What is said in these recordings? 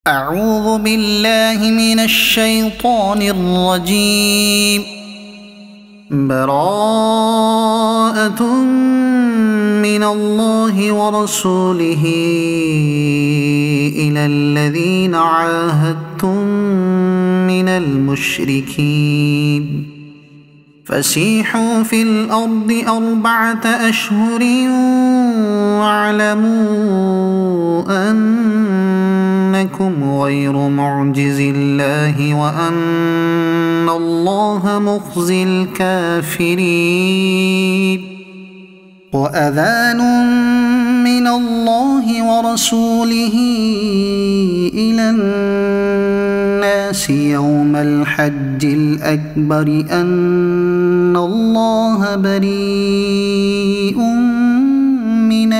أعوذ بالله من الشيطان الرجيم. براءة من الله ورسوله إلى الذين عاهدتم من المشركين فسيحوا في الأرض 4 أشهر واعلموا أنكم غير معجز الله وأن الله مخزي الكافرين. وأذان من الله ورسوله إلى الناس يوم الحج الأكبر أن الله بريء من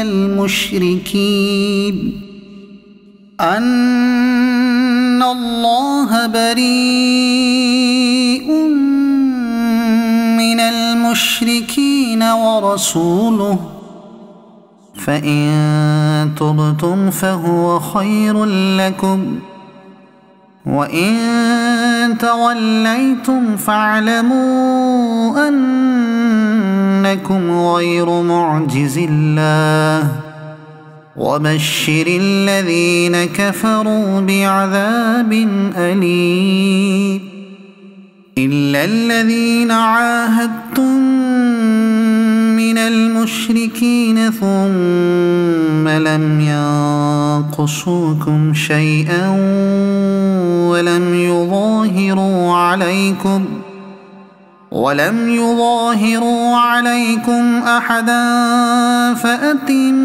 المشركين ورسوله فإن تبتم فهو خير لكم وإن توليتم فاعلموا أنكم غير معجز الله وبشر الذين كفروا بعذاب أليم. إلا الذين عاهدتم من المشركين ثم لم ينقصوكم شيئا ولم يظاهروا عليكم أحدا فأتموا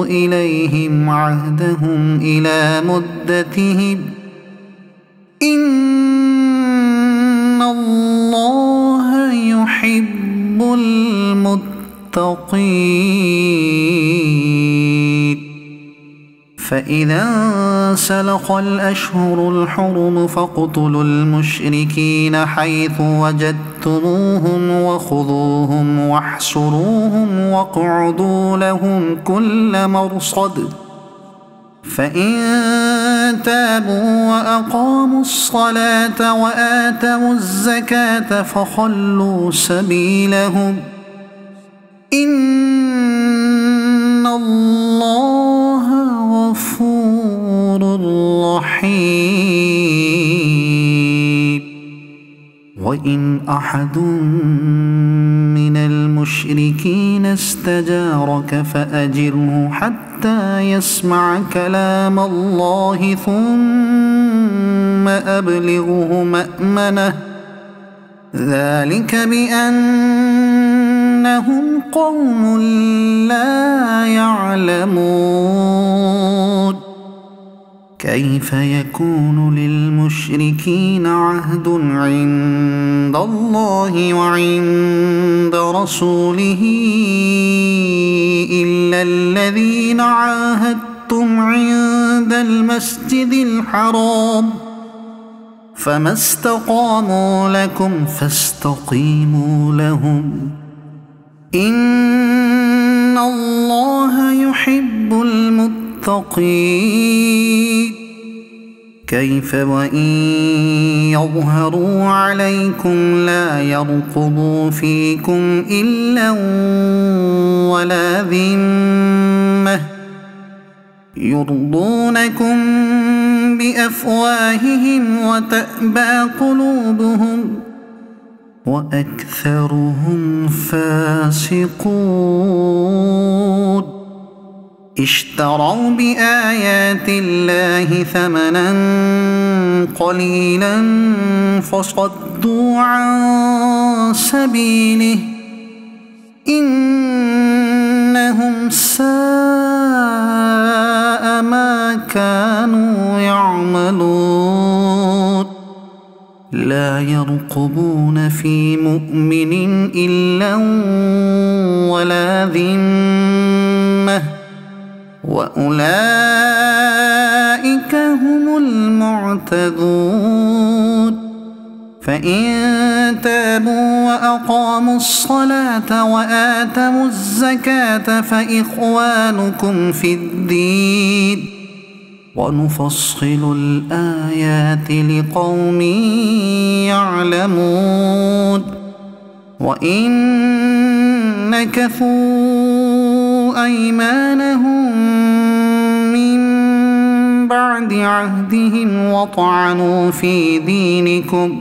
إليهم عهدهم إلى مدتهم إن الله يحب المتقين. فإذا انسلخ الأشهر الحرم فاقتلوا المشركين حيث وجدتموهم وخذوهم واحصروهم واقعدوا لهم كل مرصد فإن تابوا وأقاموا الصلاة وآتوا الزكاة فخلوا سبيلهم إن الله غفور رحيم. وإن أحد من المشركين استجارك فأجره حتى يسمع كلام الله ثم أبلغه مأمنه ذلك بأنهم قوم لا يعلمون. كيف يكون للمشركين عهد عند الله وعند رسوله إلا الذين عاهدتم عند المسجد الحرام فما استقاموا لكم فاستقيموا لهم إن الله يحب المتقين. كيف وإن يظهروا عليكم لا يرقبوا فيكم إلا ولا ذمة يرضونكم بأفواههم وتأبى قلوبهم وأكثرهم فاسقون. اشتروا بآيات الله ثمنا قليلا فصدوا عن سبيله إنهم ساء ما كانوا يعملون. لا يرقبون في مؤمن إلا ولا ذمة وأولئك هم المعتدون. فإن تابوا وأقاموا الصلاة وآتوا الزكاة فإخوانكم في الدين ونفصل الآيات لقوم يعلمون وإن نكثوا أيمانهم من بعد عهدهم وطعنوا في دينكم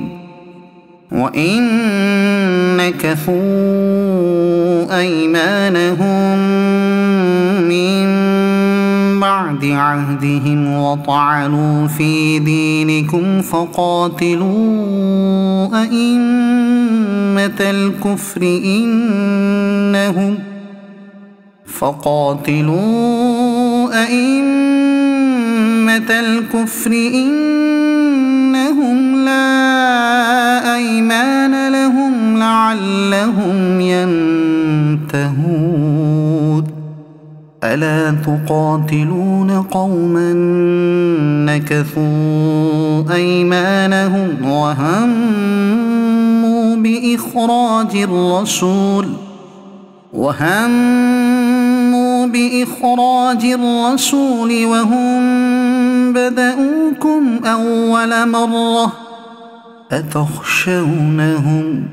فقاتلوا أئمة الكفر إنهم لا أيمان لهم لعلهم ينتهون ألا تقاتلون قوما نكثوا أيمانهم وهموا بإخراج الرسول وهم بدؤوكم أول مرة أتخشونهم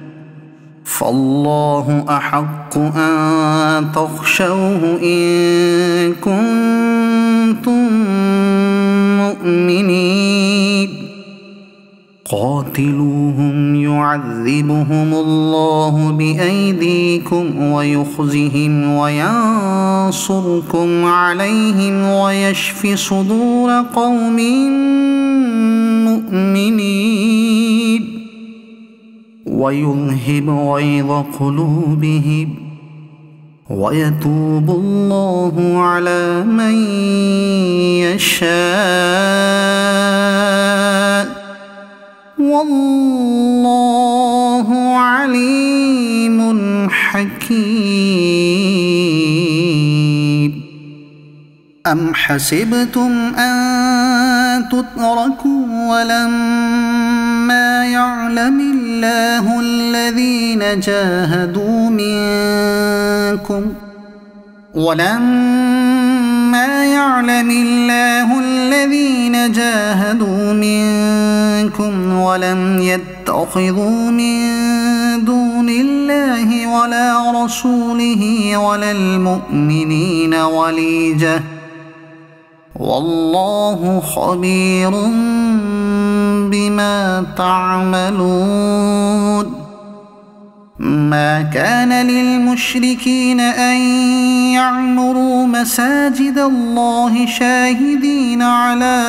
فالله أحق أن تخشوه إن كنتم مؤمنين قاتلوهم يعذبهم الله بأيديكم ويخزهم وينصركم عليهم ويشف صدور قوم مؤمنين ويذهب غيظ قلوبهم ويتوب الله على من يشاء والله عليم حكيم أم حسبتم أن تتركوا ولما يعلم الله الذين جاهدوا منكم ولم يتخذوا من دون الله ولا رسوله ولا المؤمنين وليجة والله خبير بما تعملون ما كان للمشركين أن يعمروا مساجد الله شاهدين على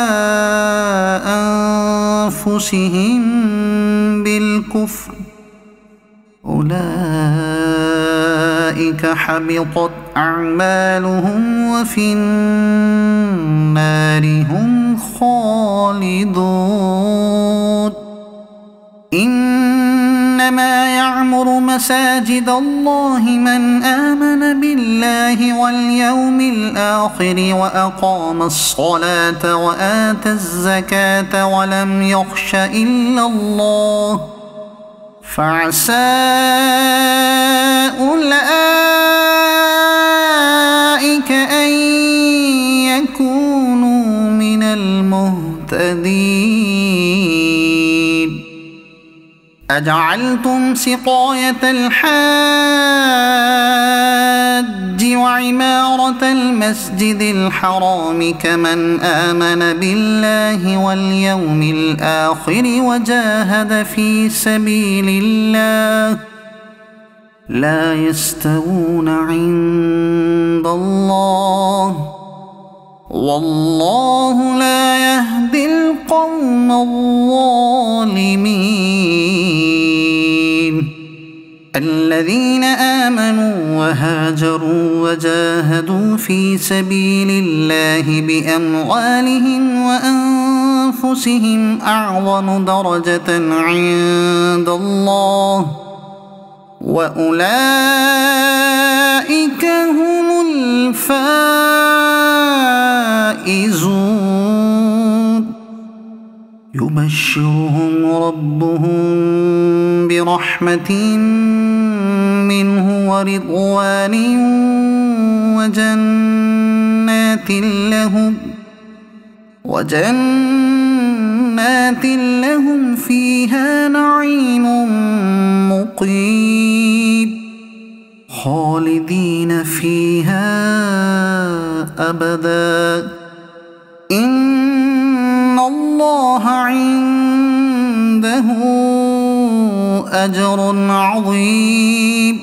أنفسهم بالكفر أولئك حبطت أعمالهم وفي النار هم خالدون إنما يعمر مساجد الله من آمن بالله واليوم الآخر وأقام الصلاة وآتى الزكاة ولم يخش إلا الله فعسى أولئك أن يكونوا من المهتدين أجعلتم سقاية الحاج وعمارة المسجد الحرام كمن آمن بالله واليوم الآخر وجاهد في سبيل الله لا يستوون عند الله والله لا يهدي القوم الظالمين الذين آمنوا وهاجروا وجاهدوا في سبيل الله بأموالهم وأنفسهم أعظم درجة عند الله وأولئك هم الفائزون يبشرهم ربهم برحمة منه ورضوان وجنات لهم فيها نعيم مقيم خالدين فيها أبدا إن الله عنده أجر عظيم.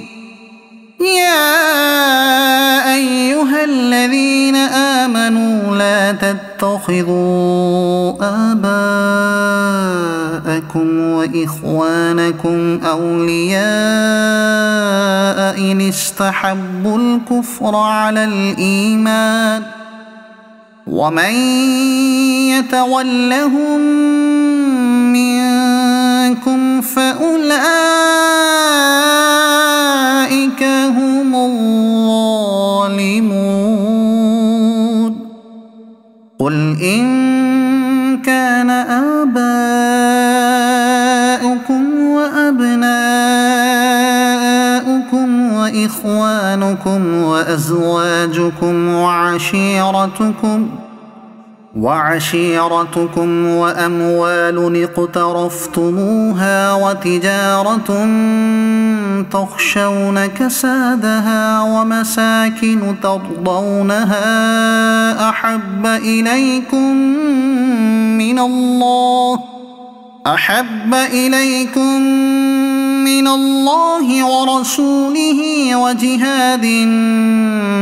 يا أيها الذين آمنوا لا تتخذوا آباءكم وإخوانكم أولياء إن استحبوا الكفر على الإيمان ومن يتولهم منكم فأولئك هم الظالمون. قل إن كان آباؤكم وأبناؤكم وإخوانكم وأزواجكم وعشيرتكم وأموال اقترفتموها وتجارة تخشون كسادها ومساكن ترضونها أحب إليكم من الله ورسوله وجهاد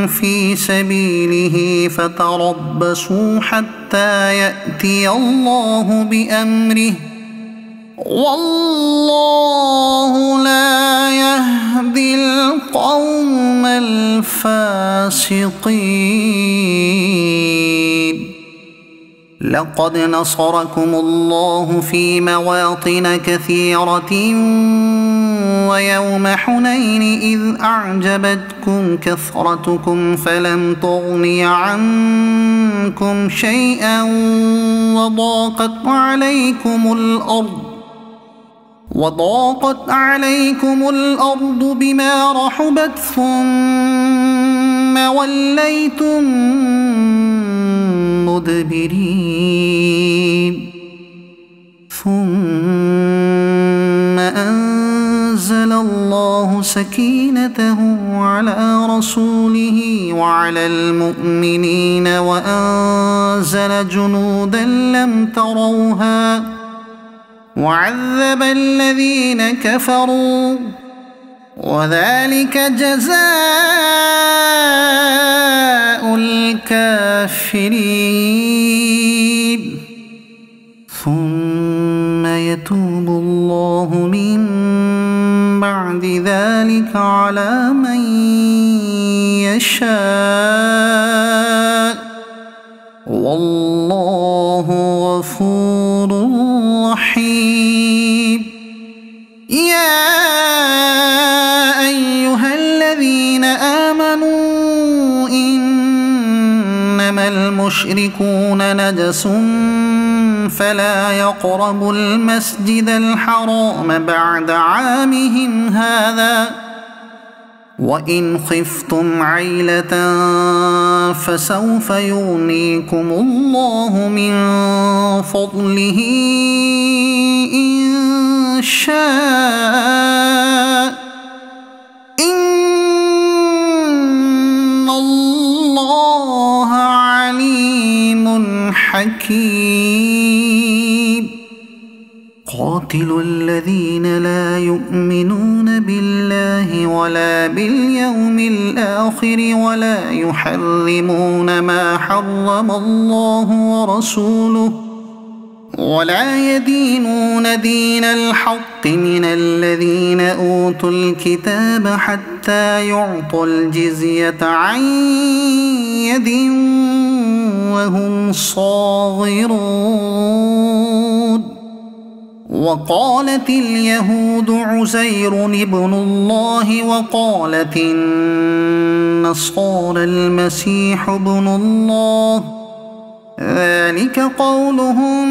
في سبيله فتربصوا حتى يأتي الله بأمره والله لا يهدي القوم الفاسقين. لقد نصركم الله في مواطن كثيرة ويوم حنين إذ أعجبتكم كثرتكم فلم تغن عنكم شيئا وضاقت عليكم الأرض بما رحبت ثم وليتم مدبرين. ثم أنزل الله سكينته على رسوله وعلى المؤمنين وأنزل جنودا لم تروها وعذب الذين كفروا وذلك جزاء الكافرين. ثم يتوب الله من بعد ذلك على من يشاء والله غفور رحيم. يا أيها الذين آمنوا إنما المشركون نجس فلا يقربوا المسجد الحرام بعد عامهم هذا وإن خفتم عيلة فسوف يغنيكم الله من فضله إن شاء إن الله عليم حكيم. قاتلوا الذين لا يؤمنون بالله ولا باليوم الآخر ولا يحرمون ما حرم الله ورسوله ولا يدينون دين الحق من الذين أوتوا الكتاب حتى يعطوا الجزية عن يد وهم صاغرون. وقالت اليهود عزير ابن الله وقالت النصارى المسيح ابن الله ذلك قولهم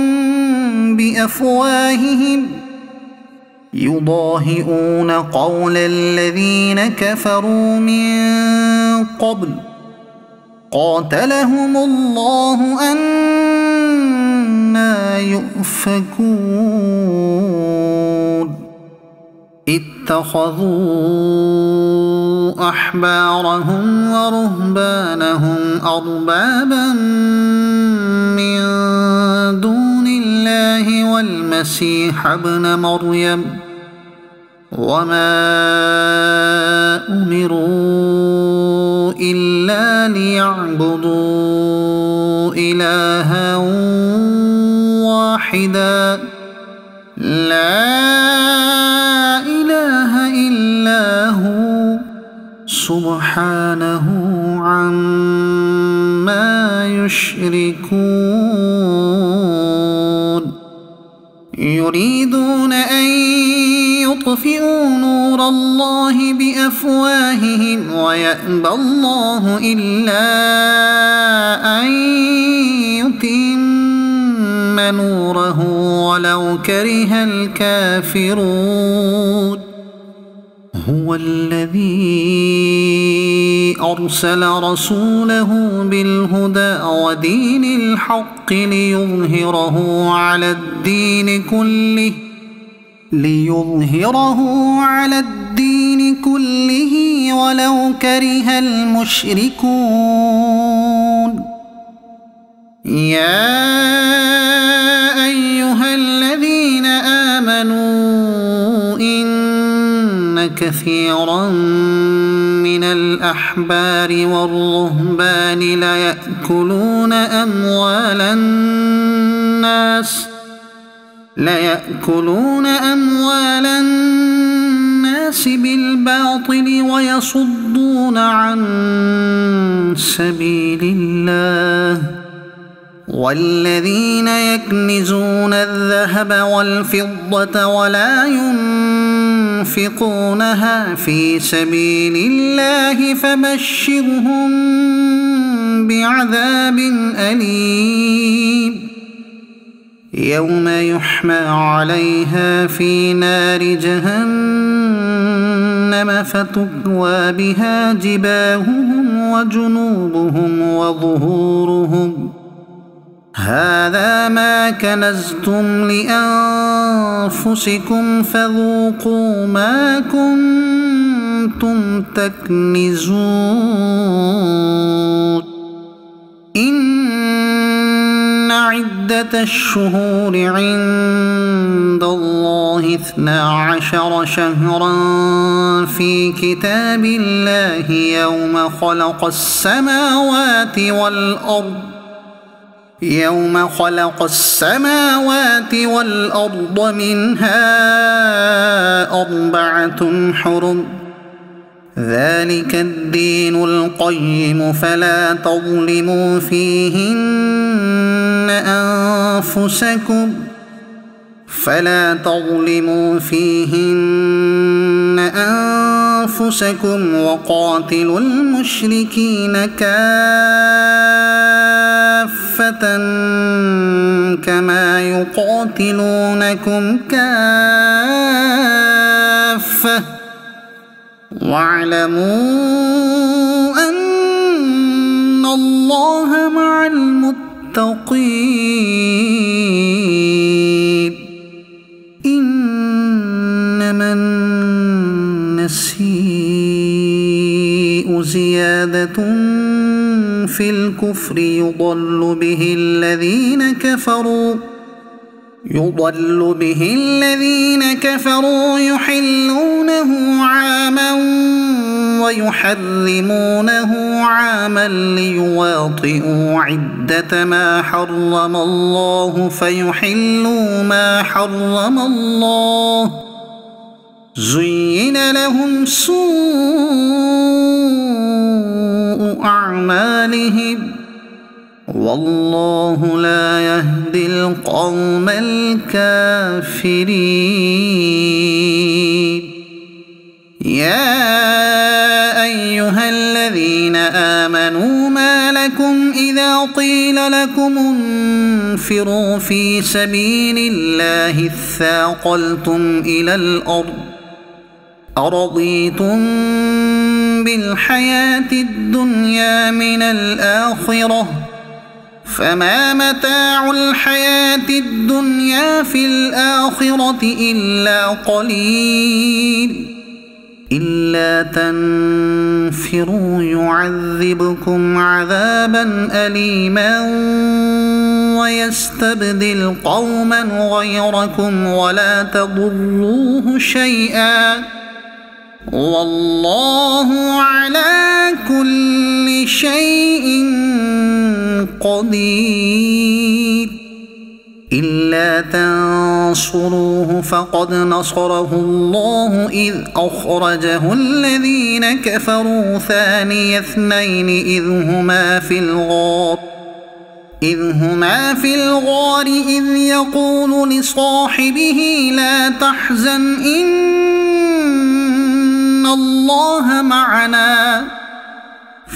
بأفواههم يضاهئون قول الذين كفروا من قبل قاتلهم الله أنى يؤفكون اتخذوا أحبارهم ورهبانهم أربابا من دون الله والمسيح ابن مريم وما أمروا إلا ليعبدوا إلها واحدا لا إله إلا هو سبحانه عما يشركون يريدون أن يطفئوا نور الله بأفواههم ويأبى الله إلا أن يتم نوره ولو كره الكافرون هو الذي أرسل رسوله بالهدى ودين الحق ليظهره على الدين كله ولو كره المشركون يا أيها الذين آمنوا إن كثيرا من الأحبار والرهبان ليأكلون أموال الناس بالباطل ويصدون عن سبيل الله والذين يكنزون الذهب والفضة ولا ينفقونها في سبيل الله فبشرهم بعذاب أليم يوم يحمى عليها في نار جهنم فتكوى بها جباههم وجنوبهم وظهورهم هذا ما كنزتم لأنفسكم فذوقوا ما كنتم تكنزون إن عدة الشهور عند الله 12 شهرا في كتاب الله يوم خلق السماوات والأرض منها 4 حرم ذلك الدين القيم فلا تظلموا فيهن أنفسكم وقاتلوا المشركين كافة كما يقاتلونكم كافة واعلموا أن الله مع المتقين إنما النسيء زيادة في الكفر يضل به الذين كفروا يحلونه عاما ويحرمونه عاما ليواطئوا عدة ما حرم الله فيحلوا ما حرم الله زين لهم سوء أعمالهم والله لا يهدي القوم الكافرين يا أيها الذين آمنوا ما لكم إذا إذا قيل لكم انفروا في سبيل الله اثاقلتم إلى الأرض أرضيتم بالحياة الدنيا من الآخرة فما متاع الحياة الدنيا في الآخرة إلا قليل إلا تنفروا يعذبكم عذابا أليما ويستبدل قوما غيركم ولا تضروه شيئا والله على كل شيء قدير إلا تنصروه فقد نصره الله إذ أخرجه الذين كفروا ثاني اثنين إذ هما في الغار إذ يقول لصاحبه لا تحزن إن الله معنا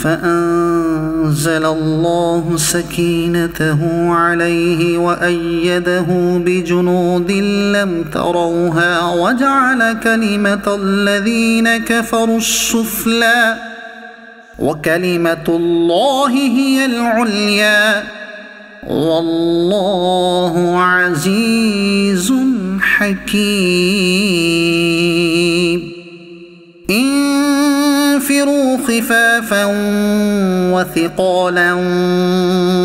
فأنزل الله سكينته عليه وأيده بجنود لم تروها وجعل كلمة الذين كفروا السفلى وكلمة الله هي العليا والله عزيز حكيم انفروا خفافا وثقالا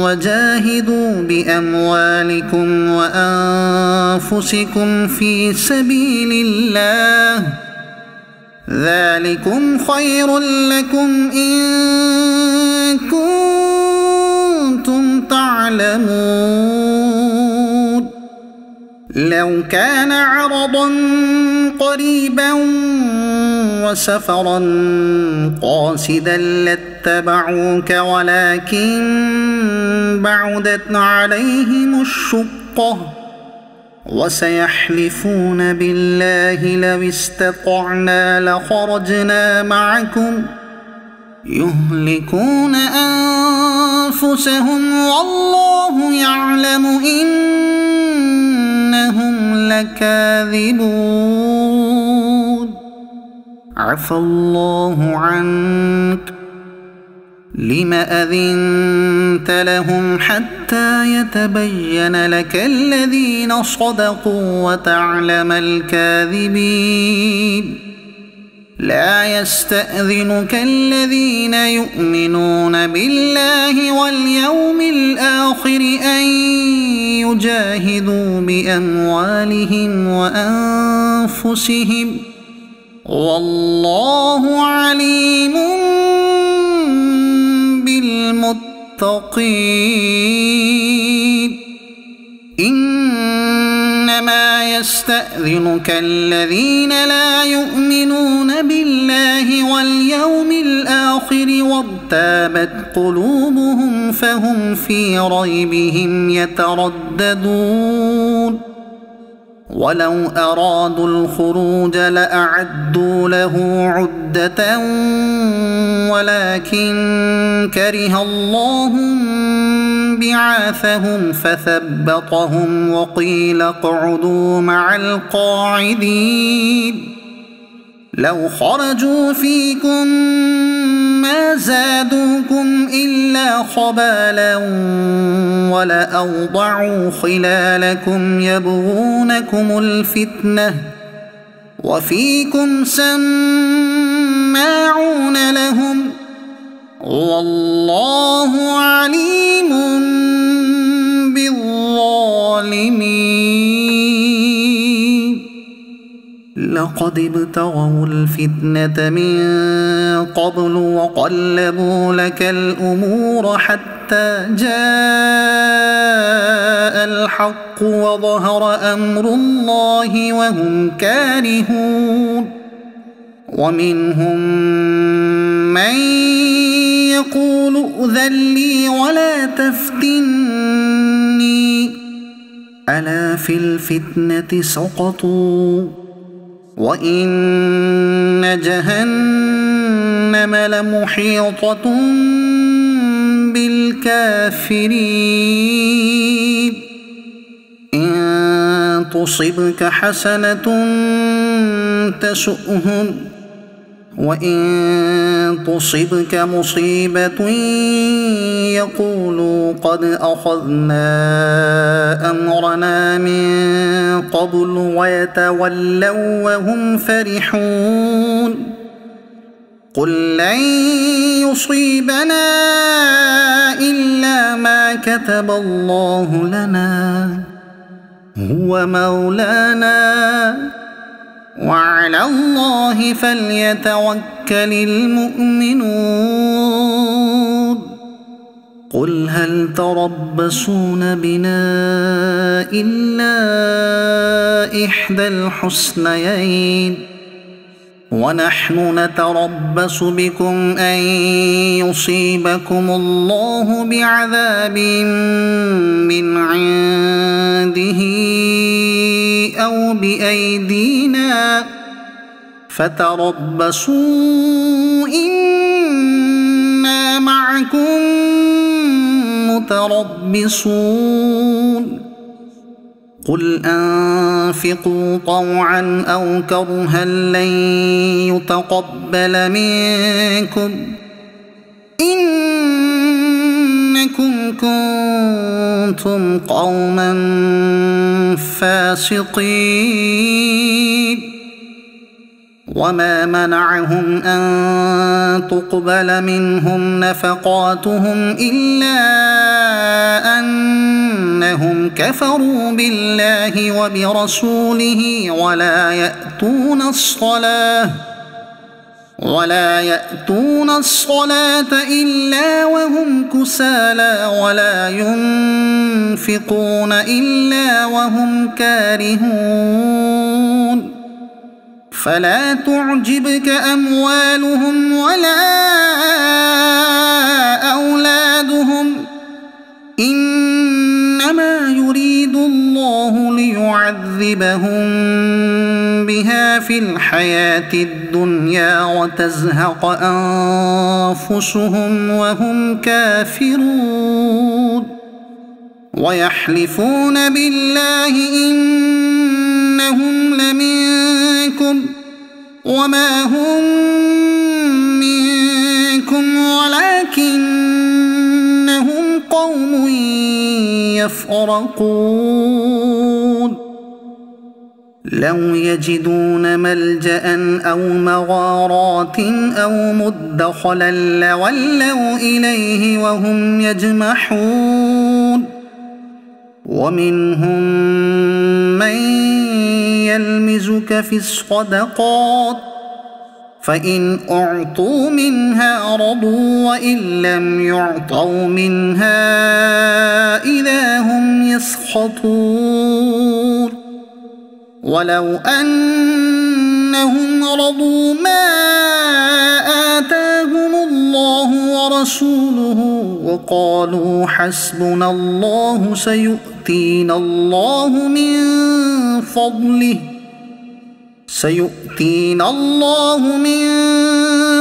وجاهدوا بأموالكم وأنفسكم في سبيل الله ذلكم خير لكم إن كنتم تعلمون لو كان عرضا قريبا وسفرا قاصدا لاتبعوك ولكن بعدت عليهم الشقة وسيحلفون بالله لو استطعنا لخرجنا معكم يهلكون أنفسهم والله يعلم إنهم لكاذبون عفى الله عنك لم أذنت لهم حتى يتبين لك الذين صدقوا وتعلم الكاذبين لا يستأذنك الذين يؤمنون بالله واليوم الآخر أن يجاهدوا بأموالهم وأنفسهم والله عليم بالمتقين إنما يستأذنك الذين لا يؤمنون بالله واليوم الآخر وارتابت قلوبهم فهم في ريبهم يترددون ولو أرادوا الخروج لأعدوا له عدة ولكن كره الله بعاثهم فثبطهم وقيل اقعدوا مع القاعدين لو خرجوا فيكم ما زادوكم إلا خبالا ولأوضعوا خلالكم يبغونكم الفتنة وفيكم سماعون لهم والله عليم بالظالمين لقد ابتغوا الفتنة من قبل وقلبوا لك الأمور حتى جاء الحق وظهر أمر الله وهم كارهون ومنهم من يقول ائذن لي ولا تفتني ألا في الفتنة سقطوا وإن جهنم لمحيطة بالكافرين إن تصبك حسنة تسؤهم وإن تصبك مصيبة يقولوا قد أخذنا أمرنا من قبل ويتولوا وهم فرحون قل لن يصيبنا إلا ما كتب الله لنا هو مولانا وعلى الله فليتوكل المؤمنون قل هل تربصون بنا إلا إحدى الحسنيين ونحن نتربص بكم أن يصيبكم الله بعذاب من عنده أو بأيدينا فتربصوا إنا معكم متربصون قل أنفقوا طوعا أو كرها لن يتقبل منكم إنكم كنتم قوما فاسقين وما منعهم أن تقبل منهم نفقاتهم إلا أنهم كفروا بالله وبرسوله ولا يأتون الصلاة إلا وهم كسالى ولا ينفقون إلا وهم كارهون فلا تعجبك أموالهم ولا أولادهم إنما يريد الله ليعذبهم بها في الحياة الدنيا وتزهق أنفسهم وهم كافرون ويحلفون بالله إنهم لمنكم وما هم منكم ولكنهم قوم يفرقون لو يجدون ملجأ أو مغارات أو مدخلا لولوا إليه وهم يجمحون ومنهم من يلمزك في الصدقات فإن أعطوا منها رضوا وإن لم يعطوا منها إذا هم يسخطون ولو أنهم رضوا ما آتاهم الله ورسوله وقالوا حسبنا الله سيؤتينا الله من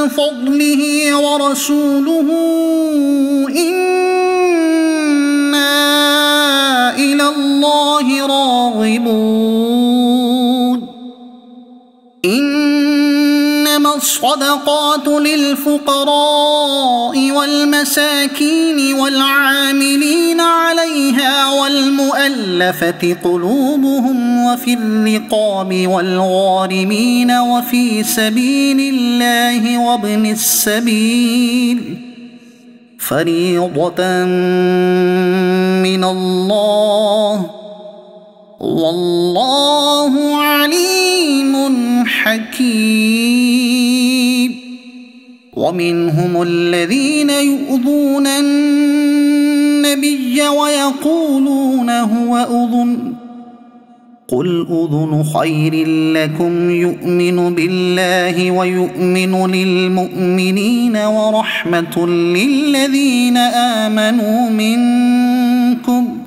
فضله ورسوله إنا إلى الله راغبون إنما الصدقات للفقراء والمساكين والعاملين عليها والمؤلفة قلوبهم وفي الرقاب والغارمين وفي سبيل الله وابن السبيل فريضة من الله والله عليم حكيم ومنهم الذين يؤذون النبي ويقولون هو أذن قل أذن خير لكم يؤمن بالله ويؤمن للمؤمنين ورحمة للذين آمنوا منكم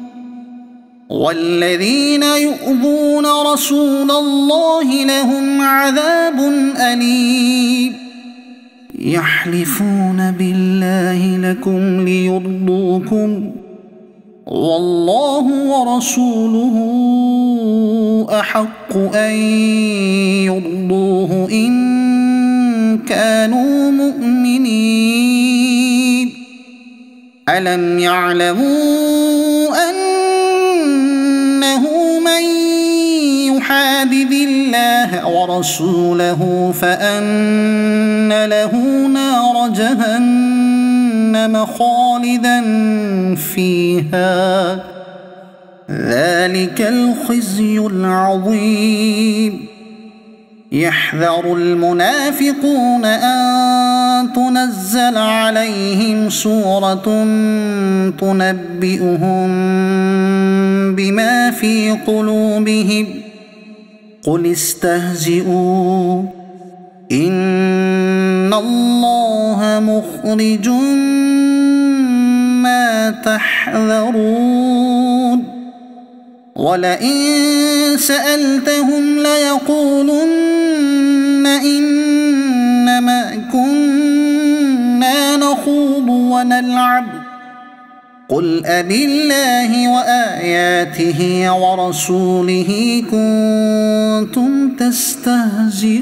والذين يؤذون رسول الله لهم عذاب أليم يحلفون بالله لكم ليرضوكم والله ورسوله أحق أن يرضوه إن كانوا مؤمنين ألم يعلموا أنه من يحادد الله ورسوله فأن له نار جهنم خالدا فيها ذلك الخزي العظيم يحذر المنافقون أن تنزل عليهم سورة تنبئهم بما في قلوبهم قل استهزئوا إن الله مخرج ما تحذرون ولئن سألتهم ليقولن إنما كنا نخوض ونلعب قل أبالله وآياته ورسوله كنتم تستهزئون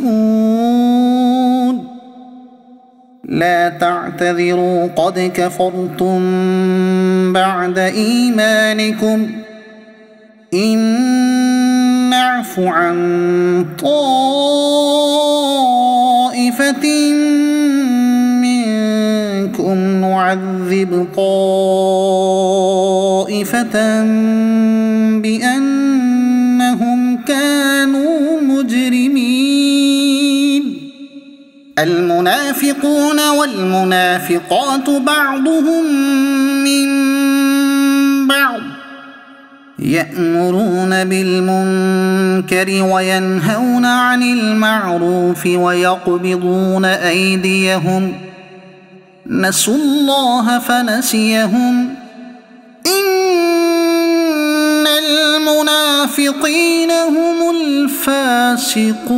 لا تعتذروا قد كفرتم بعد إيمانكم إن نعف عن طائفة منكم نعذب طائفة بأنهم كانوا مجرمين المنافقون والمنافقات بعضهم من بعض يأمرون بالمنكر وينهون عن المعروف ويقبضون أيديهم نسوا الله فنسيهم إن المنافقين هم الفاسقون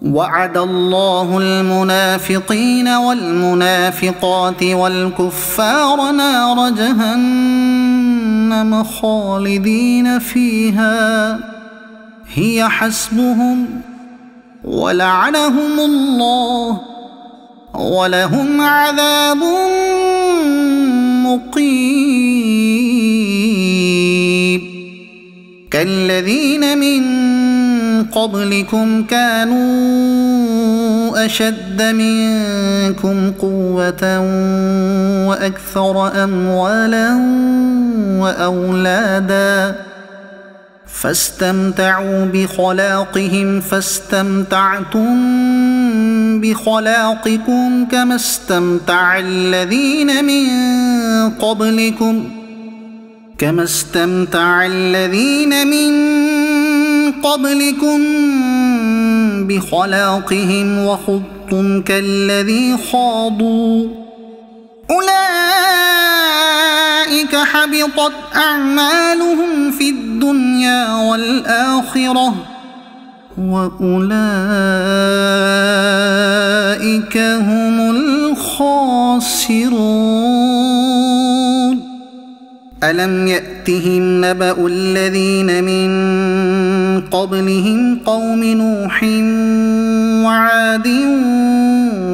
وعد الله المنافقين والمنافقات والكفار نار جهنم خالدين فيها هي حسبهم ولعنهم الله ولهم عذاب مقيم كالذين من قبلكم كانوا أشد منكم قوة وأكثر أموالا وأولادا فاستمتعوا بخلاقهم فاستمتعتم بخلاقكم كما استمتع الذين من قبلكم بخلاقهم وخضتم كالذي خاضوا أولئك حبطت أعمالهم في الدنيا والآخرة وأولئك هم الخاسرون ألم يأتهم نبأ الذين من قبلهم قوم نوح وعاد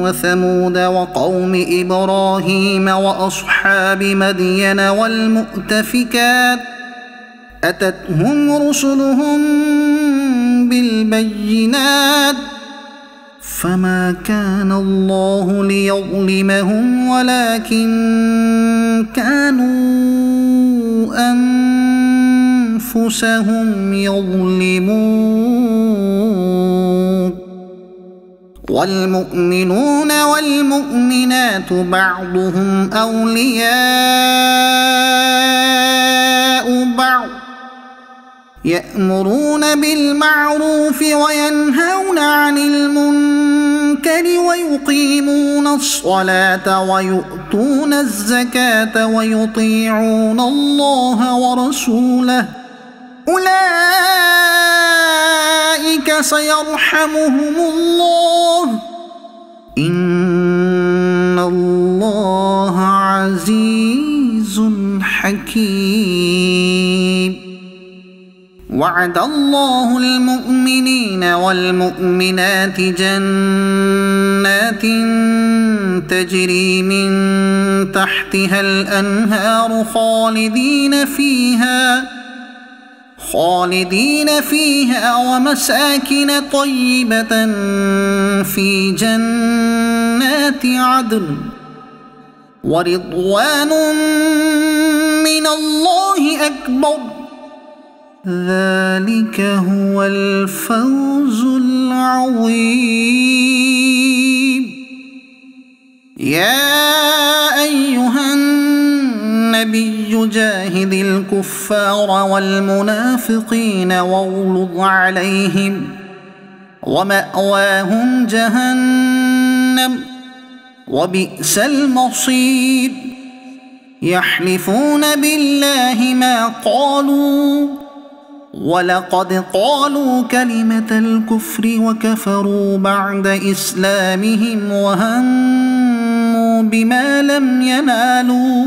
وثمود وقوم إبراهيم وأصحاب مدين والمؤتفكات أتتهم رسلهم بالبينات فما كان الله ليظلمهم ولكن كانوا أنفسهم يظلمون والمؤمنون والمؤمنات بعضهم أولياء بعض يأمرون بالمعروف وينهون عن المنكر ويقيمون الصلاة ويؤتون الزكاة ويطيعون الله ورسوله أولئك فأولئك سيرحمهم الله إن الله عزيز حكيم. وعد الله المؤمنين والمؤمنات جنات تجري من تحتها الأنهار خالدين فيها ومساكن طيبة في جنات عدن ورضوان من الله أكبر ذلك هو الفوز العظيم. يا أيها النبي جاهد الكفار والمنافقين واغلظ عليهم ومأواهم جهنم وبئس المصير. يحلفون بالله ما قالوا ولقد قالوا كلمة الكفر وكفروا بعد إسلامهم وهموا بما لم ينالوا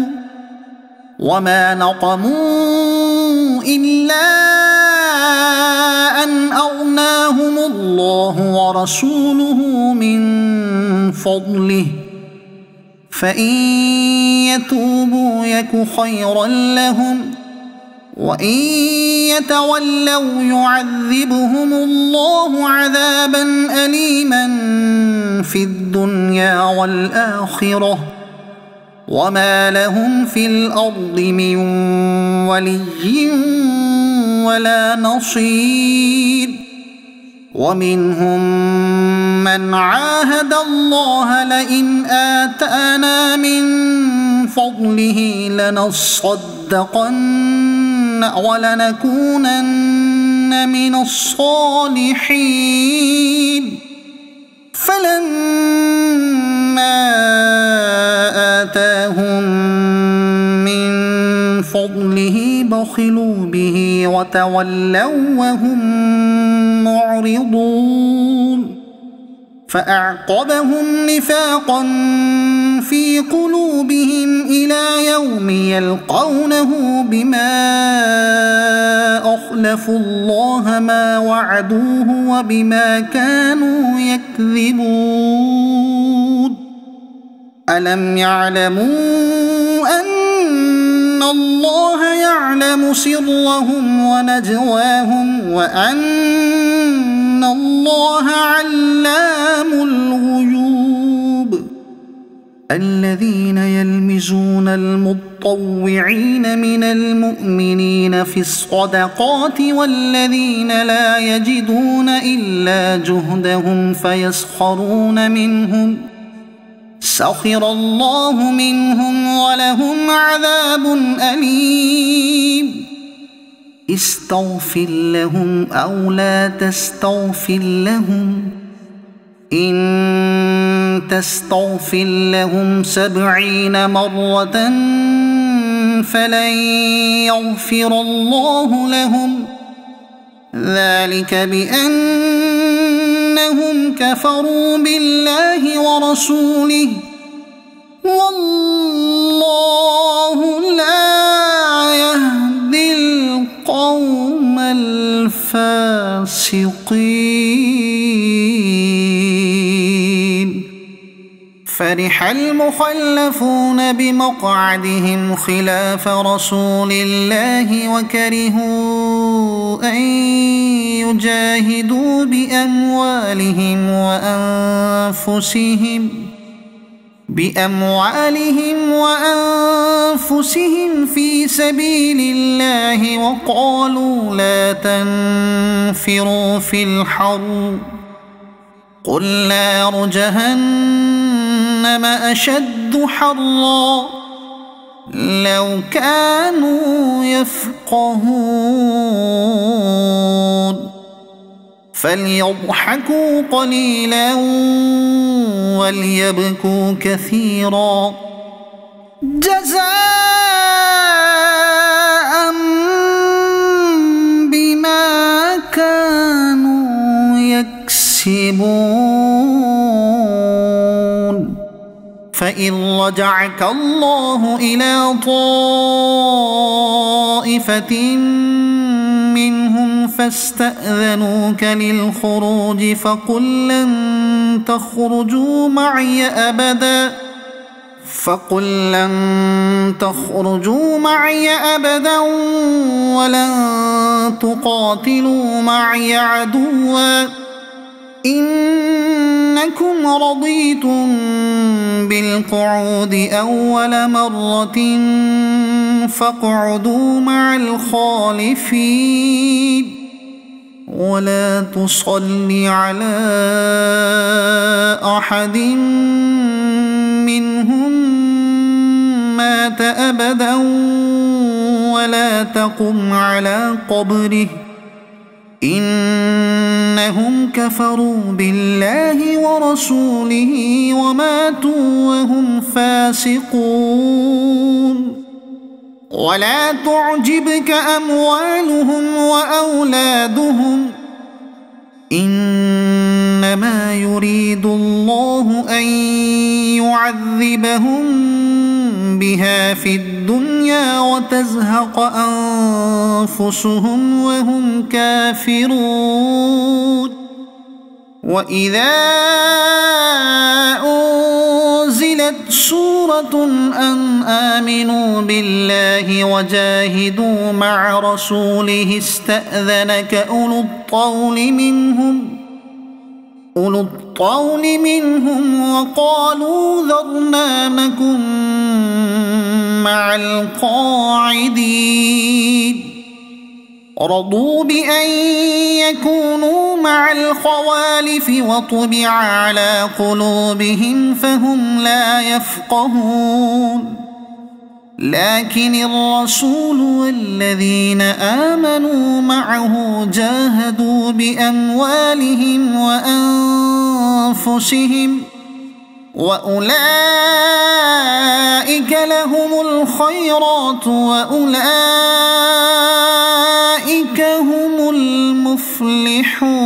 وما نقموا إلا أن أغناهم الله ورسوله من فضله فإن يتوبوا يك خيرا لهم وإن يتولوا يعذبهم الله عذابا أليما في الدنيا والآخرة وما لهم في الأرض من ولي ولا نصير. ومنهم من عاهد الله لئن آتانا من فضله لنصدقن ولنكونن من الصالحين فلما آتاهم من فضله بخلوا به وتولوا وهم معرضون فأعقبهم نفاقا في قلوبهم إلى يوم يلقونه بما أخلفوا الله ما وعدوه وبما كانوا يكذبون. ألم يعلموا أن الله يعلم سرهم ونجواهم وأن الله علام الغيوب. الذين يلمزون المطوعين من المؤمنين في الصدقات والذين لا يجدون إلا جهدهم فيسخرون منهم سخر الله منهم ولهم عذاب أليم. استغفر لهم أو لا تستغفر لهم إن تستغفر لهم 70 مرة فلن يغفر الله لهم ذلك بأنهم كفروا بالله ورسوله والله لا يهدي القوم الفاسقين. فرح المخلفون بمقعدهم خلاف رسول الله وكرهوا أن يجاهدوا بأموالهم وأنفسهم في سبيل الله وقالوا لا تنفروا في الحر قل نار جهنم أشد حرا لو كانوا يفقهون. فليضحكوا قليلا وليبكوا كثيرا جزاء بما كانوا إذ رجعك الله إلى طائفة منهم فاستأذنوك للخروج فقل لن تخرجوا معي أبدا ولن تقاتلوا معي عدوا إنكم رضيتم بالقعود أول مرة فاقعدوا مع الخالفين ولا تصل على أحد منهم مات أبدا ولا تقم على قبره إنهم كفروا بالله ورسوله وماتوا وهم فاسقون ولا تعجبك أموالهم وأولادهم إنما يريد الله أن يعذبهم بها في الدنيا وتزهق أنفسهم وهم كافرون وإذا أنزلت سورة أن آمنوا بالله وجاهدوا مع رسوله استأذنك أولو الطول منهم وقالوا ذرنا نكن مع القاعدين رضوا بأن يكونوا مع الخوالف وطبع على قلوبهم فهم لا يفقهون لكن الرسول والذين آمنوا معه جاهدوا بأموالهم وأنفسهم وأولئك لهم الخيرات وأولئك هم المفلحون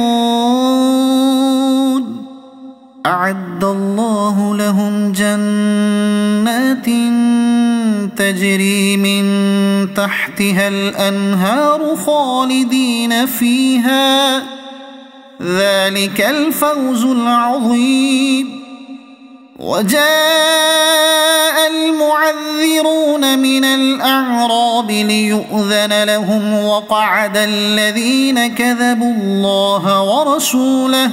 أعد الله لهم جنات تجري من تحتها الأنهار خالدين فيها ذلك الفوز العظيم وجاء المعذرون من الأعراب ليؤذن لهم وقعد الذين كذبوا الله ورسوله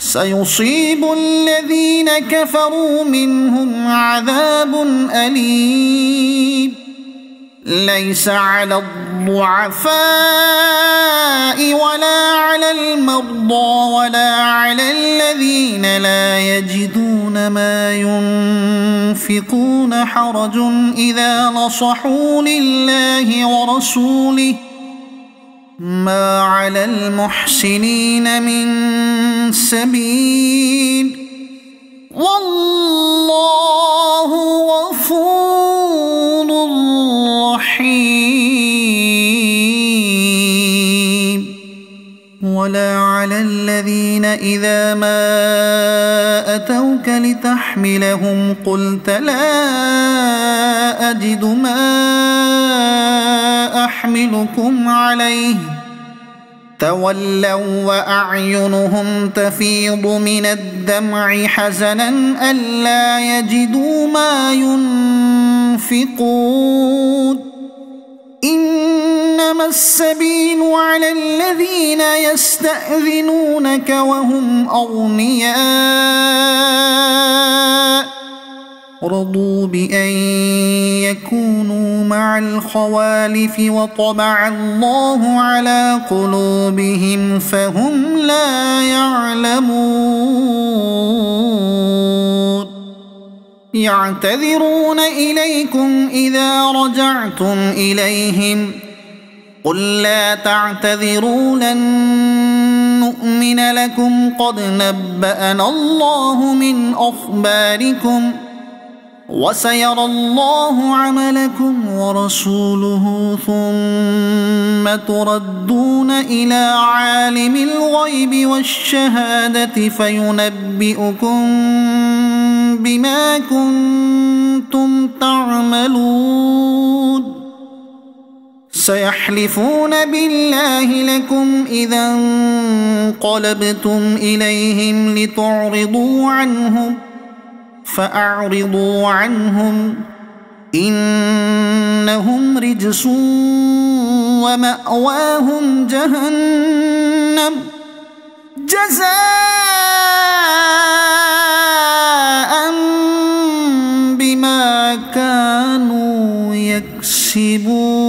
سيصيب الذين كفروا منهم عذاب أليم ليس على الضعفاء ولا على المرضى ولا على الذين لا يجدون ما ينفقون حرج إذا نصحوا لله ورسوله ما على المحسنين من سبيل والله غفور رحيم ولا على الذين إذا ما أتوك لتحملهم قلت لا أجد ما أحملكم عليه تولوا وأعينهم تفيض من الدمع حزنا ألا يجدوا ما ينفقون إنما السبيل على الذين يستأذنونك وهم أغنياء رضوا بأن يكونوا مع الخوالف وطبع الله على قلوبهم فهم لا يعلمون يعتذرون إليكم إذا رجعتم إليهم قل لا تعتذروا لن نؤمن لكم قد نبأنا الله من أخباركم وسيرى الله عملكم ورسوله ثم تردون إلى عالم الغيب والشهادة فينبئكم بما كنتم تعملون سيحلفون بالله لكم إذا انقلبتم إليهم لتعرضوا عنهم فأعرضوا عنهم إنهم رجس ومأواهم جهنم جزاء بما كانوا يكسبون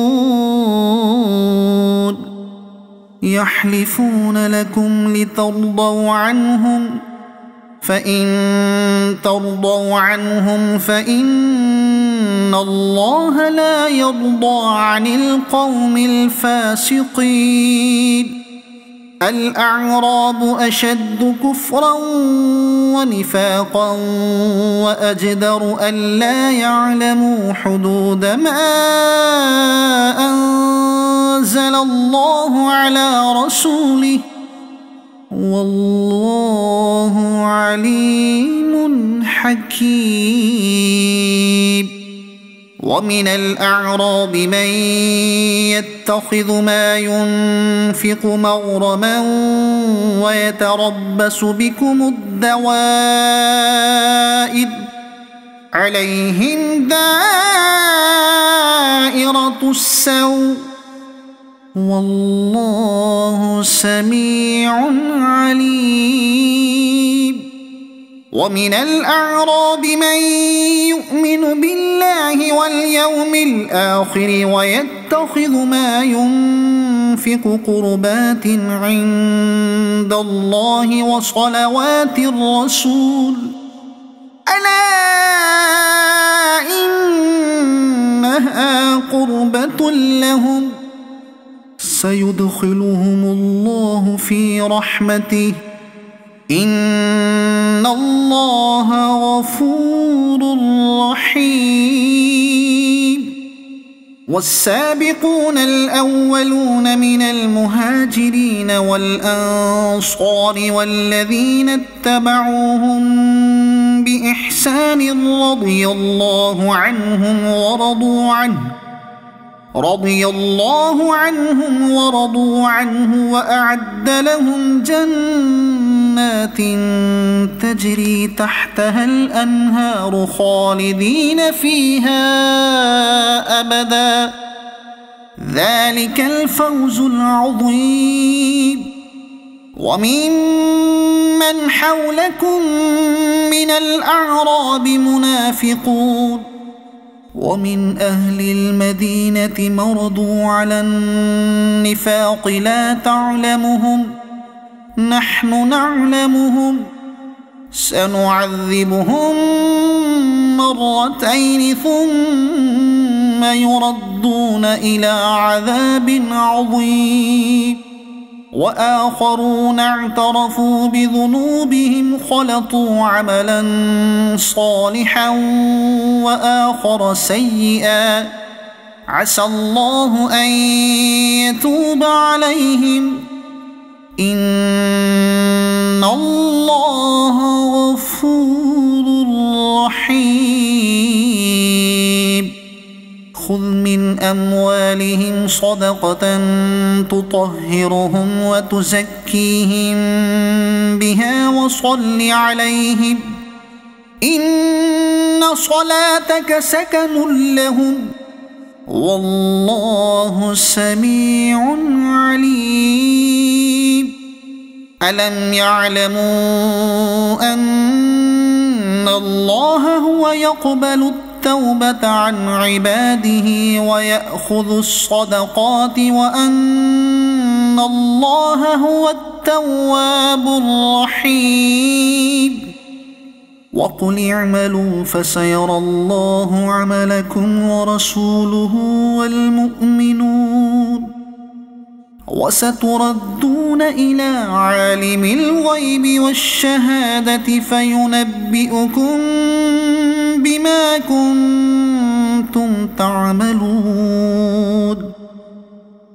يحلفون لكم لترضوا عنهم فإن ترضوا عنهم فإن الله لا يرضى عن القوم الفاسقين الأعراب أشد كفرا ونفاقا وأجدر ألا يعلموا حدود ما أنزل الله على رسوله والله عليم حكيم ومن الأعراب من يتخذ ما ينفق مغرما ويتربص بكم الدوائر عليهم دائرة السوء والله سميع عليم ومن الأعراب من يؤمن بالله واليوم الآخر ويتخذ ما ينفق قربات عند الله وصلوات الرسول ألا إنها قربة لهم سيدخلهم الله في رحمته إن الله غفور رحيم والسابقون الأولون من المهاجرين والأنصار والذين اتبعوهم بإحسان رضي الله عنهم ورضوا عنه وأعد لهم جنات تجري تحتها الأنهار خالدين فيها أبدا ذلك الفوز العظيم وممن حولكم من الأعراب منافقون ومن أهل المدينة مرضوا على النفاق لا تعلمهم نحن نعلمهم سنعذبهم مرتين ثم يردون إلى عذاب عظيم وآخرون اعترفوا بذنوبهم خلطوا عملا صالحا وآخر سيئا عسى الله أن يتوب عليهم إن الله غفور رحيم خذ من أموالهم صدقة تطهرهم وتزكيهم بها وصل عليهم إن صلاتك سكن لهم والله سميع عليم ألم يعلموا أن الله هو يقبل التوبة عن عباده ويأخذ الصدقات وأن الله هو التواب الرحيم وقل اعملوا فسيرى الله عملكم ورسوله والمؤمنون وستردون إلى عالم الغيب والشهادة فينبئكم بما كنتم تعملون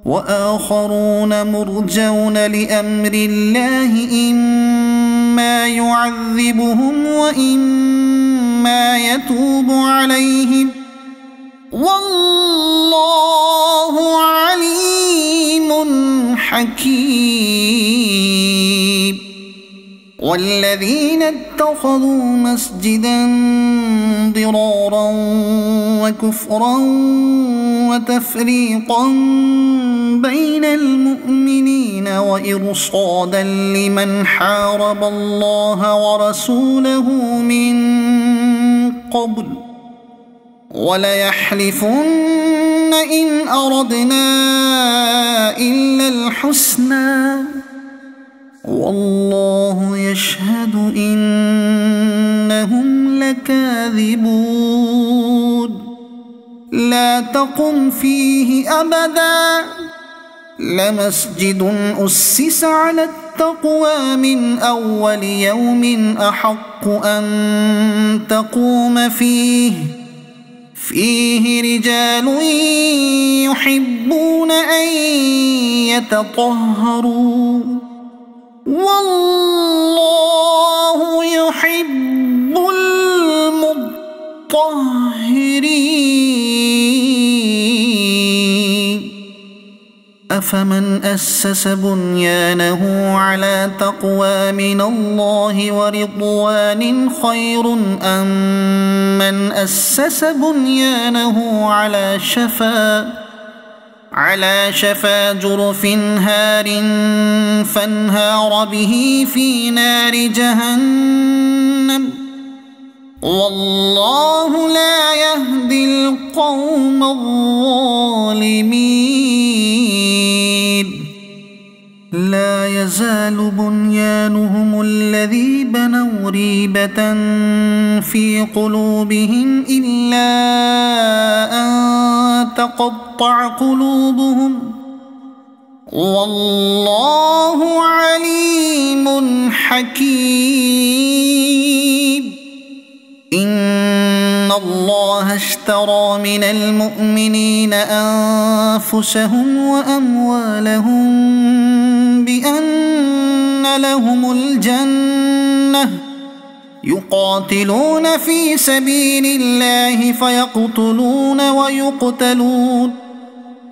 وآخرون مرجون لأمر الله إما يعذبهم وإما يتوب عليهم والله عليم حكيم. والذين اتخذوا مسجدا ضرارا وكفرا وتفريقا بين المؤمنين وإرصادا لمن حارب الله ورسوله من قبل وليحلفن إن أردنا إلا الحسنى والله يشهد إنهم لكاذبون. لا تقم فيه أبدا لمسجد أسس على التقوى من أول يوم أحق أن تقوم فيه رجال يحبون أن يتطهروا والله يحب المطهرين. أفمن أسس بنيانه على تقوى من الله ورضوان خير أم من أسس بنيانه على شفا جرف هار فانهار به في نار جهنم والله لا يهدي القوم الظالمين. لا يزال بنيانهم الذي بنوا ريبة في قلوبهم إلا أن تقطع قلوبهم والله عليم حكيم. إن الله اشترى من المؤمنين أنفسهم وأموالهم بأن لهم الجنة يقاتلون في سبيل الله فيقتلون ويقتلون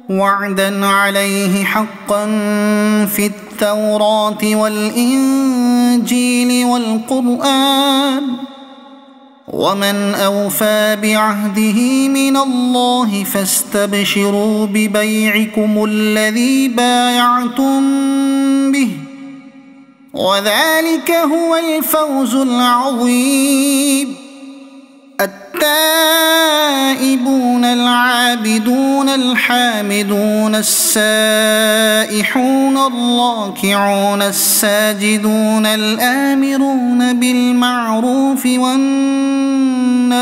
وعدا عليه حقا في التوراة والإنجيل والقرآن ومن أوفى بعهده من الله فاستبشروا ببيعكم الذي بايعتم به وذلك هو الفوز العظيم. التائبون العابدون الحامدون السائحون الراكعون الساجدون الآمرون بالمعروف والناهون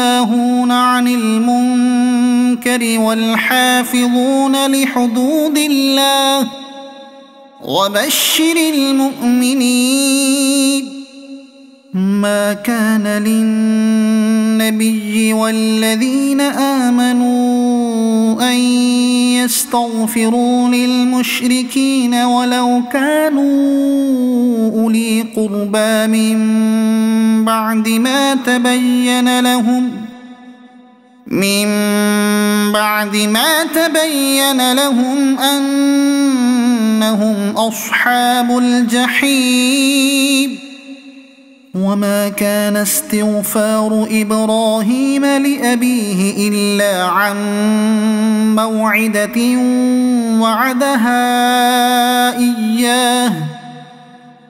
عن المنكر والحافظون لحدود الله وبشر المؤمنين. ما كان للنبي والذين آمنوا أن يستغفروا للمشركين ولو كانوا أولي قربى من بعد ما تبين لهم أنهم أصحاب الجحيم. وما كان استغفار إبراهيم لأبيه إلا عن موعدة وعدها إياه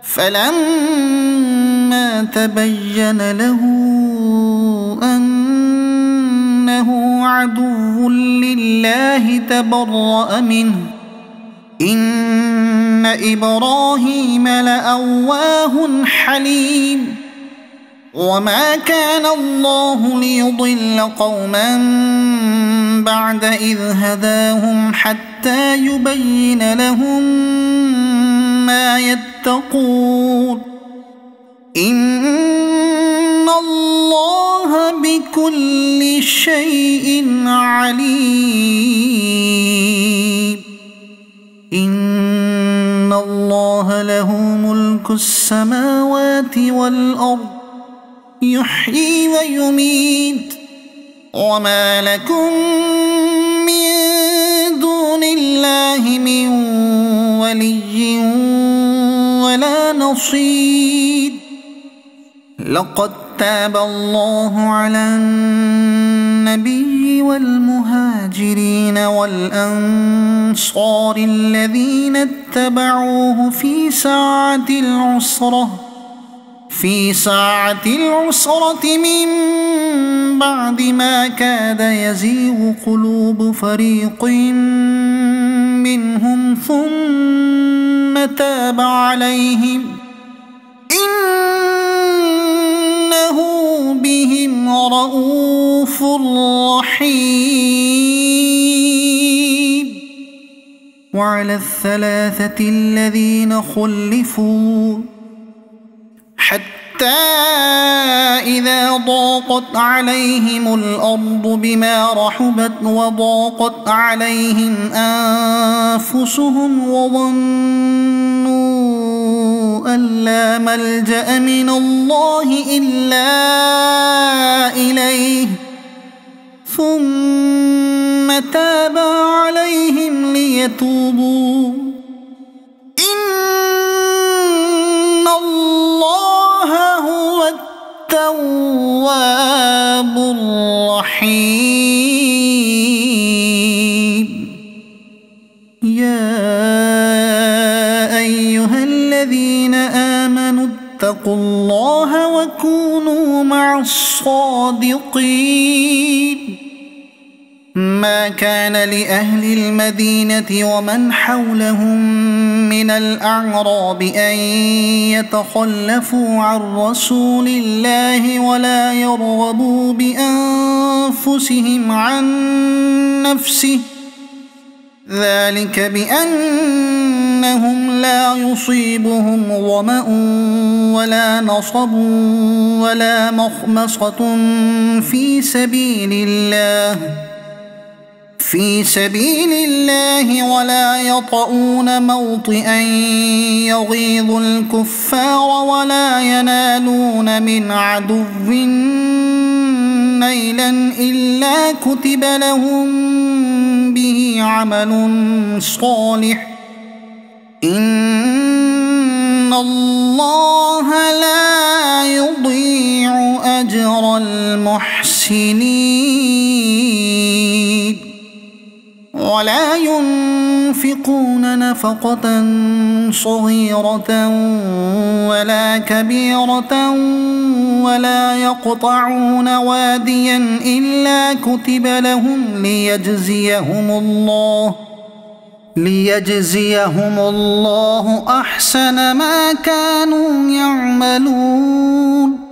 فلما تبين له أنه عدو لله تبرأ منه إن إبراهيم لأواه حليم. وما كان الله ليضل قوما بعد إذ هداهم حتى يبين لهم ما يتقون إن الله بكل شيء عليم. إن الله له ملك السماوات والأرض يحيي ويميت وما لكم من دون الله من ولي ولا نصير. لقد تاب الله على النبي والمهاجرين والأنصار الذين اتبعوه في ساعة العسرة من بعد ما كاد يزيغ قلوب فريق منهم ثم تاب عليهم إنه بهم رءوف رحيم. وعلى الثلاثة الذين خلفوا حتى إذا ضاقت عليهم الأرض بما رحبت وضاقت عليهم أنفسهم وظنوا أن لا ملجأ من الله إلا إليه ثم تاب عليهم ليتوبوا إن الله هو التواب الرحيم. يا أيها الذين آمنوا اتقوا الله وكونوا مع الصادقين. ما كان لأهل المدينة ومن حولهم من الأعراب أن يتخلفوا عن رسول الله ولا يرغبوا بأنفسهم عن نفسه ذلك بأنهم لا يصيبهم ظمأ ولا نصب ولا مخمصة في سبيل الله ولا يطؤون موطئا يغيظ الكفار ولا ينالون من عدو نيلا إلا كتب لهم به عمل صالح إن الله لا يضيع أجر المحسنين. ولا ينفقون نفقة صغيرة ولا كبيرة ولا يقطعون واديا إلا كتب لهم ليجزيهم الله أحسن ما كانوا يعملون.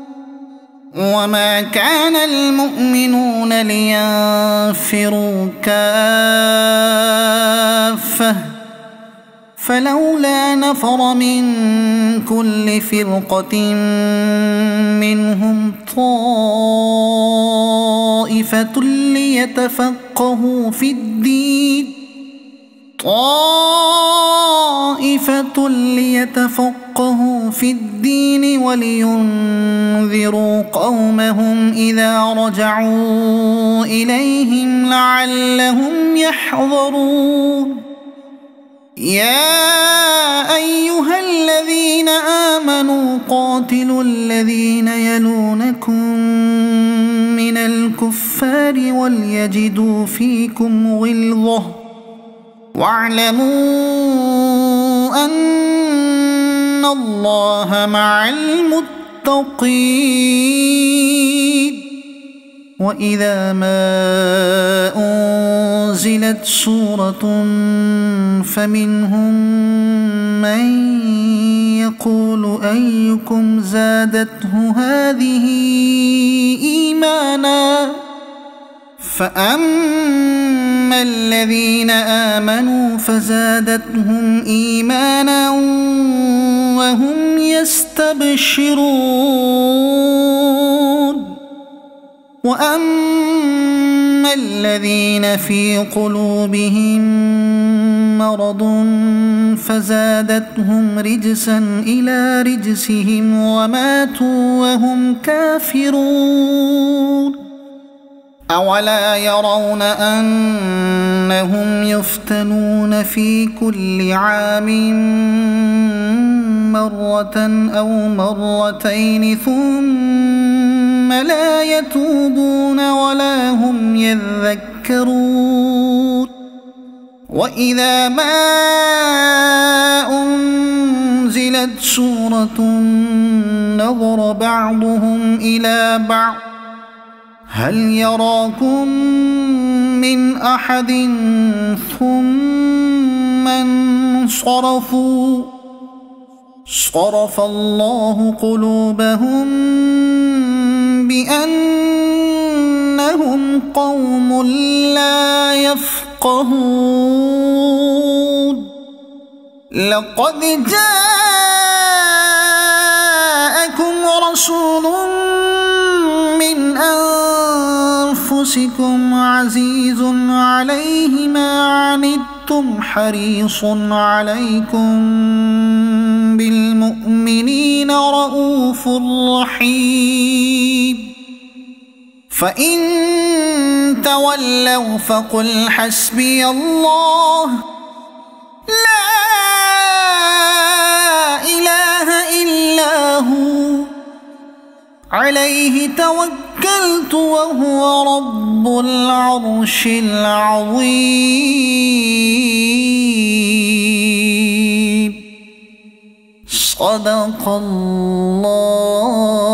وما كان المؤمنون لينفروا كافة فلولا نفر من كل فرقة منهم طائفة ليتفقهوا في الدين ولينذروا قومهم إذا رجعوا إليهم لعلهم يحذرون. يا أيها الذين آمنوا قاتلوا الذين يلونكم من الكفار وليجدوا فيكم غلظة واعلموا أن الله مع المتقين. وإذا ما أنزلت سورة فمنهم من يقول أيكم زادته هذه إيمانا فأما الذين آمنوا فزادتهم إيمانا وهم يستبشرون. وأما الذين في قلوبهم مرض فزادتهم رجسا إلى رجسهم وماتوا وهم كافرون أولا يرون أنهم يفتنون في كل عام مرة أو مرتين ثم لا يتوبون ولا هم يذكرون وإذا ما أنزلت سورة نظر بعضهم إلى بعض هل يراكم من أحد ثم انصرفوا صرف الله قلوبهم بأنهم قوم لا يفقهون لقد جاءكم رسول من أنفسكم عزيز عليه ما عنتم حريص عليكم بالمؤمنين رؤوف رحيم فإن تولوا فقل حسبي الله لا إله إلا هو عليه توكلت وهو رب العرش العظيم صدق الله